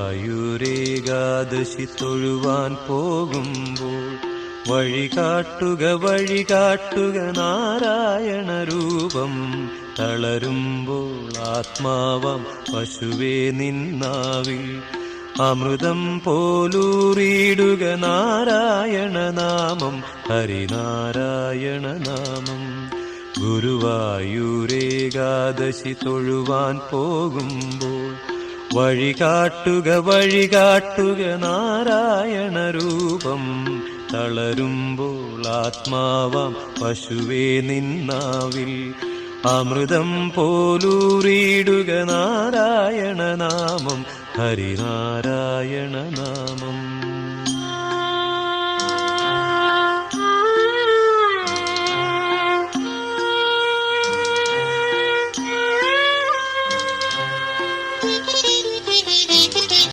ആയുരേകാദശി തൊഴുവാൻ പോകുമ്പോൾ വഴികാട്ടുക നാരായണ രൂപം. തളരുമ്പോൾ ആത്മാവാം പശുവേ നിന്നാവിൽ അമൃതം പോലൂറിയിടുക നാരായണ നാമം, ഹരിനാരായണ നാമം. ഗുരുവായൂരേകാദശി തൊഴുവാൻ പോകുമ്പോൾ വഴികാട്ടുക നാരായണ രൂപം. തളരുമ്പോൾ ആത്മാവാം പശുവേ നിന്നാവിൽ അമൃതം പോലൂറിയിടുക നാരായണ നാമം, ഹരിനാരായണ നാമം.